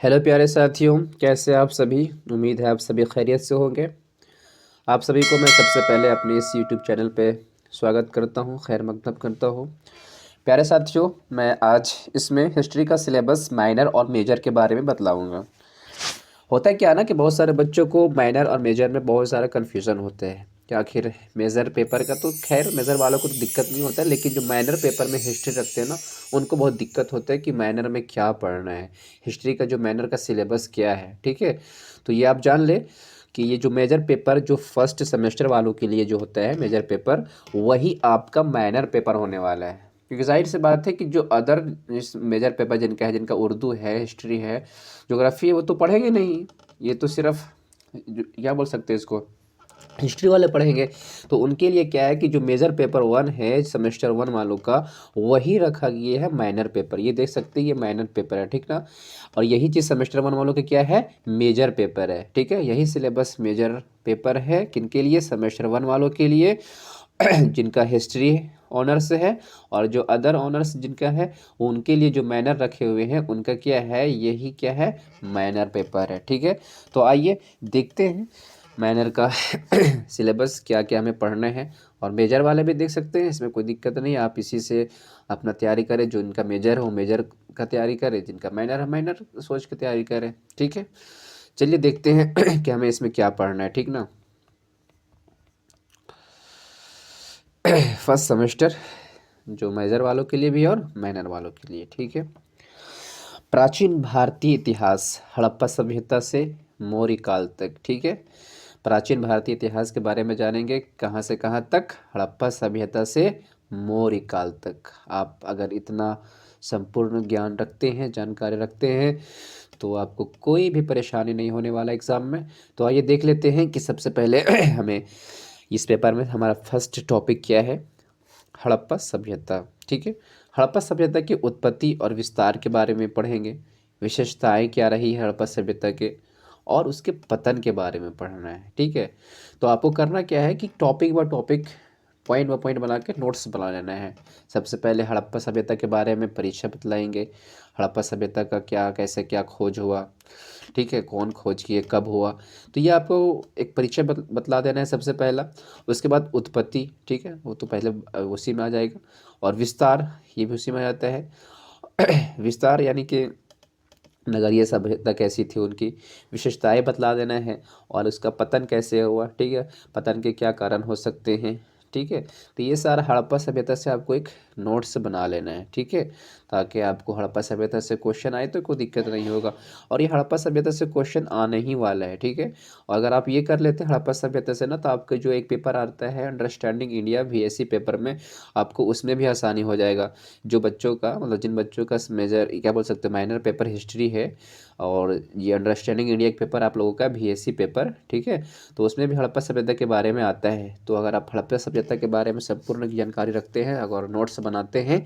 Hello प्यारे साथियों, कैसे आप सभी। उम्मीद है आप सभी खैरियत से होंगे। आप सभी को मैं सबसे पहले अपने इस यूट्यूब चैनल पे स्वागत करता हूँ, खैर मकदम करता हूँ। प्यारे साथियों, मैं आज इसमें हिस्ट्री का सिलेबस माइनर और मेजर के बारे में बतलाऊँगा। होता है क्या ना कि बहुत सारे बच्चों को माइनर और मेजर में बहुत सारा कन्फ्यूज़न होते हैं कि आखिर मेजर पेपर का तो खैर मेजर वालों को तो दिक्कत नहीं होता है, लेकिन जो माइनर पेपर में हिस्ट्री रखते हैं ना, उनको बहुत दिक्कत होता है कि माइनर में क्या पढ़ना है, हिस्ट्री का जो माइनर का सिलेबस क्या है। ठीक है, तो ये आप जान ले कि ये जो मेजर पेपर जो फर्स्ट सेमेस्टर वालों के लिए जो होता है मेजर पेपर, वही आपका माइनर पेपर होने वाला है। क्योंकि जाहिर सी बात है कि जो अदर इस मेजर पेपर जिनका है, जिनका उर्दू है, हिस्ट्री है, ज्योग्राफी है, वो तो पढ़ेंगे नहीं। ये तो सिर्फ क्या बोल सकते हैं इसको, हिस्ट्री वाले पढ़ेंगे। तो उनके लिए क्या है कि जो मेजर पेपर वन है सेमेस्टर वन वालों का, वही रखा गया है माइनर पेपर। ये देख सकते हैं, ये माइनर पेपर है, ठीक ना। और यही चीज़ सेमेस्टर वन वालों के क्या है, मेजर पेपर है। ठीक है, यही सिलेबस मेजर पेपर है किनके लिए, सेमेस्टर वन वालों के लिए जिनका हिस्ट्री ऑनर्स है। और जो अदर ऑनर्स जिनका है, उनके लिए जो माइनर रखे हुए हैं, उनका क्या है, यही क्या है, माइनर पेपर है। ठीक है, तो आइए देखते हैं माइनर का सिलेबस क्या क्या हमें पढ़ना है। और मेजर वाले भी देख सकते हैं, इसमें कोई दिक्कत नहीं है, आप इसी से अपना तैयारी करें। जो इनका मेजर हो मेजर का तैयारी करें, जिनका माइनर है माइनर सोच के तैयारी करें। ठीक है, चलिए देखते हैं कि हमें इसमें क्या पढ़ना है, ठीक ना। फर्स्ट सेमेस्टर जो मेजर वालों के लिए भी और माइनर वालों के लिए। ठीक है, प्राचीन भारतीय इतिहास हड़प्पा सभ्यता से मौर्य काल तक। ठीक है, प्राचीन भारतीय इतिहास के बारे में जानेंगे, कहाँ से कहाँ तक, हड़प्पा सभ्यता से मौर्य काल तक। आप अगर इतना संपूर्ण ज्ञान रखते हैं, जानकारी रखते हैं, तो आपको कोई भी परेशानी नहीं होने वाला एग्ज़ाम में। तो आइए देख लेते हैं कि सबसे पहले हमें इस पेपर में हमारा फर्स्ट टॉपिक क्या है, हड़प्पा सभ्यता। ठीक है, हड़प्पा सभ्यता की उत्पत्ति और विस्तार के बारे में पढ़ेंगे, विशेषताएं क्या रही है हड़प्पा सभ्यता के, और उसके पतन के बारे में पढ़ना है। ठीक है, तो आपको करना क्या है कि टॉपिक व टॉपिक, पॉइंट व पॉइंट बना के नोट्स बना लेना है। सबसे पहले हड़प्पा सभ्यता के बारे में परिचय बतलाएंगे, हड़प्पा सभ्यता का क्या कैसे क्या खोज हुआ, ठीक है, कौन खोज किए, कब हुआ। तो ये आपको एक परिचय बतला देना है सबसे पहला। उसके बाद उत्पत्ति, ठीक है, वो तो पहले उसी में आ जाएगा। और विस्तार, ये भी उसी में आ जाता है। विस्तार यानी कि नगरीय सभ्यता कैसी थी, उनकी विशेषताएं बतला देना है। और उसका पतन कैसे हुआ, ठीक है, पतन के क्या कारण हो सकते हैं। ठीक है, तो ये सारा हड़प्पा सभ्यता से आपको एक नोट्स बना लेना है। ठीक है, ताकि आपको हड़प्पा सभ्यता से क्वेश्चन आए तो कोई दिक्कत नहीं होगा। और ये हड़प्पा सभ्यता से क्वेश्चन आने ही वाला है। ठीक है, और अगर आप ये कर लेते हैं हड़प्पा सभ्यता से ना, तो आपका जो एक पेपर आता है अंडरस्टैंडिंग इंडिया VSC पेपर में, आपको उसमें भी आसानी हो जाएगा। जो बच्चों का मतलब जिन बच्चों का मेजर क्या बोल सकते हैं माइनर पेपर हिस्ट्री है, और ये अंडरस्टैंडिंग इंडिया पेपर आप लोगों का VSC पेपर, ठीक है, तो उसमें भी हड़प्पा सभ्यता के बारे में आता है। तो अगर आप हड़प्पा सभ्यता के बारे में संपूर्ण जानकारी रखते हैं, अगर नोट्स बनाते हैं,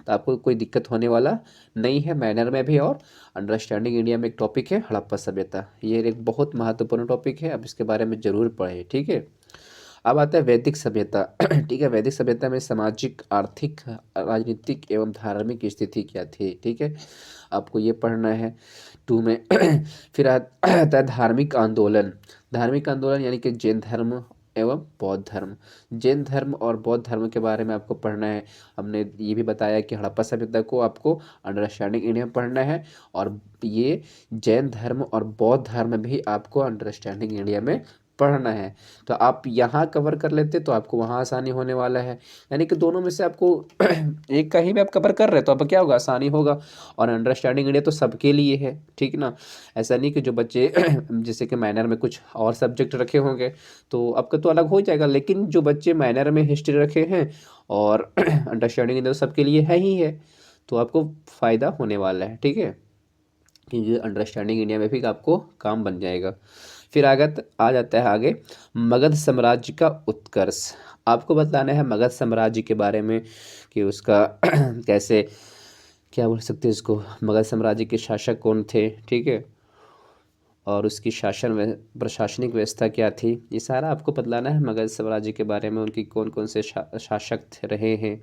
तो आपको कोई दिक्कत होने वाला नहीं है माइनर में भी। और अंडरस्टैंडिंग इंडिया में एक टॉपिक है हड़प्पा सभ्यता, ये एक बहुत महत्वपूर्ण टॉपिक है, अब इसके बारे में ज़रूर पढ़ें। ठीक है, अब आता है वैदिक सभ्यता। ठीक है, वैदिक सभ्यता में सामाजिक, आर्थिक, राजनीतिक एवं धार्मिक स्थिति क्या थी। ठीक है, आपको ये पढ़ना है टू में। फिर आता है धार्मिक आंदोलन। धार्मिक आंदोलन यानी कि जैन धर्म एवं बौद्ध धर्म। जैन धर्म और बौद्ध धर्म के बारे में आपको पढ़ना है। हमने ये भी बताया कि हड़प्पा सभ्यता को आपको अंडरस्टैंडिंग इंडिया में पढ़ना है, और ये जैन धर्म और बौद्ध धर्म भी आपको अंडरस्टैंडिंग इंडिया में पढ़ना है। तो आप यहाँ कवर कर लेते तो आपको वहाँ आसानी होने वाला है। यानी कि दोनों में से आपको एक का ही भी आप कवर कर रहे, तो अब क्या होगा, आसानी होगा। और अंडरस्टैंडिंग इंडिया तो सबके लिए है, ठीक ना। ऐसा नहीं कि जो बच्चे जैसे कि माइनर में कुछ और सब्जेक्ट रखे होंगे तो आपका तो अलग हो जाएगा, लेकिन जो बच्चे माइनर में हिस्ट्री रखे हैं और अंडरस्टैंडिंग इंडिया तो सबके लिए है ही है, तो आपको फ़ायदा होने वाला है। ठीक है, कि अंडरस्टैंडिंग इंडिया में भी आपको काम बन जाएगा। फिर आगत आ जाता है आगे, मगध साम्राज्य का उत्कर्ष। आपको बताना है मगध साम्राज्य के बारे में कि उसका कैसे क्या बोल सकते हैं इसको, मगध साम्राज्य के शासक कौन थे, ठीक है, और उसकी शासन में प्रशासनिक व्यवस्था क्या थी, ये सारा आपको बतलाना है मगध साम्राज्य के बारे में, उनकी कौन कौन से शासक रहे हैं।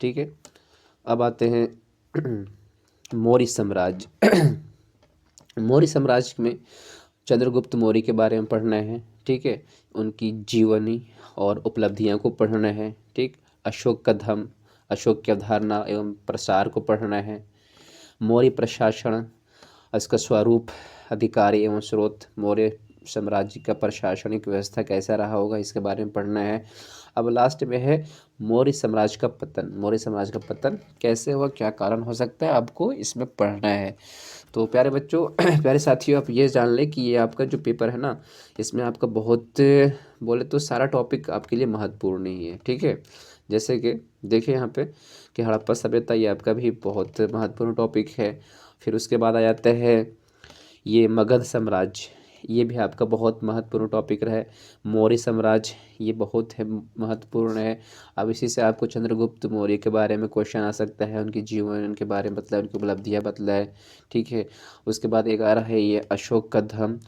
ठीक है, अब आते हैं मौर्य साम्राज्य। मौर्य साम्राज्य में चंद्रगुप्त मौर्य के बारे में पढ़ना है, ठीक है। उनकी जीवनी और उपलब्धियां को पढ़ना है, ठीक। अशोक का धर्म, अशोक की अवधारणा एवं प्रसार को पढ़ना है। मौर्य प्रशासन, इसका स्वरूप, अधिकारी एवं स्रोत, मौर्य साम्राज्य का प्रशासनिक व्यवस्था कैसा रहा होगा, इसके बारे में पढ़ना है। अब लास्ट में है मौर्य साम्राज्य का पतन। मौर्य साम्राज्य का पतन कैसे हुआ, क्या कारण हो सकता है, आपको इसमें पढ़ना है। तो प्यारे बच्चों प्यारे साथियों, आप ये जान लें कि ये आपका जो पेपर है ना, इसमें आपका बहुत बोले तो सारा टॉपिक आपके लिए महत्वपूर्ण ही है, ठीक है। जैसे कि देखिए यहाँ पे कि हड़प्पा सभ्यता, ये आपका भी बहुत महत्वपूर्ण टॉपिक है। फिर उसके बाद आ जाता है ये मगध साम्राज्य, ये भी आपका बहुत महत्वपूर्ण टॉपिक रहा है। मौर्य साम्राज्य, ये बहुत है महत्वपूर्ण है। अब इसी से आपको चंद्रगुप्त मौर्य के बारे में क्वेश्चन आ सकता है, उनकी जीवन, उनके बारे में बतलाए, उनकी उपलब्धियाँ बतलाए, ठीक है। उसके बाद एक आ रहा है ये अशोक का धर्म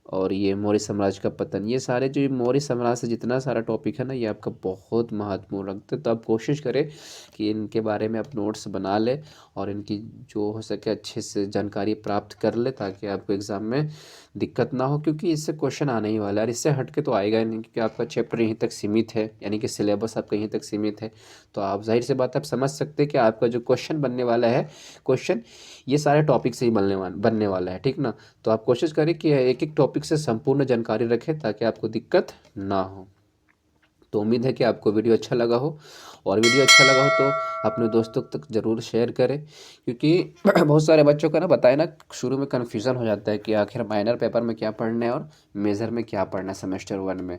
और ये मौर्य साम्राज्य का पतन। ये सारे जो मौर्य साम्राज्य से जितना सारा टॉपिक है ना, ये आपका बहुत महत्वपूर्ण रखते हैं। तो आप कोशिश करें कि इनके बारे में आप नोट्स बना लें और इनकी जो हो सके अच्छे से जानकारी प्राप्त कर ले, ताकि आपको एग्ज़ाम में दिक्कत ना हो, क्योंकि इससे क्वेश्चन आने ही वाला है और इससे हट के तो आएगा ही नहीं, क्योंकि आपका चैप्टर यहीं तक सीमित है, यानी कि सिलेबस आपका यहीं तक सीमित है। तो आप जाहिर सी बात है, आप समझ सकते हैं कि आपका जो क्वेश्चन बनने वाला है, क्वेश्चन ये सारे टॉपिक से ही बनने वाला है, ठीक ना। तो आप कोशिश करें कि एक एक टॉपिक से संपूर्ण जानकारी रखें, ताकि आपको दिक्कत ना हो। तो उम्मीद है कि आपको वीडियो अच्छा लगा हो, और वीडियो अच्छा लगा हो तो अपने दोस्तों तक ज़रूर शेयर करें, क्योंकि बहुत सारे बच्चों का ना बताए ना शुरू में कन्फ्यूज़न हो जाता है कि आखिर माइनर पेपर में क्या पढ़ना है और मेजर में क्या पढ़ना है सेमेस्टर 1 में।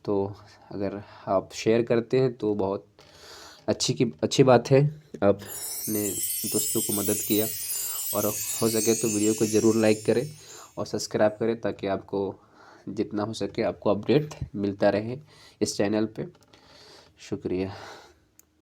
तो अगर आप शेयर करते हैं तो बहुत अच्छी बात है, आपने दोस्तों को मदद किया। और हो सके तो वीडियो को ज़रूर लाइक करें और सब्सक्राइब करें, ताकि आपको जितना हो सके आपको अपडेट मिलता रहे इस चैनल पे। शुक्रिया।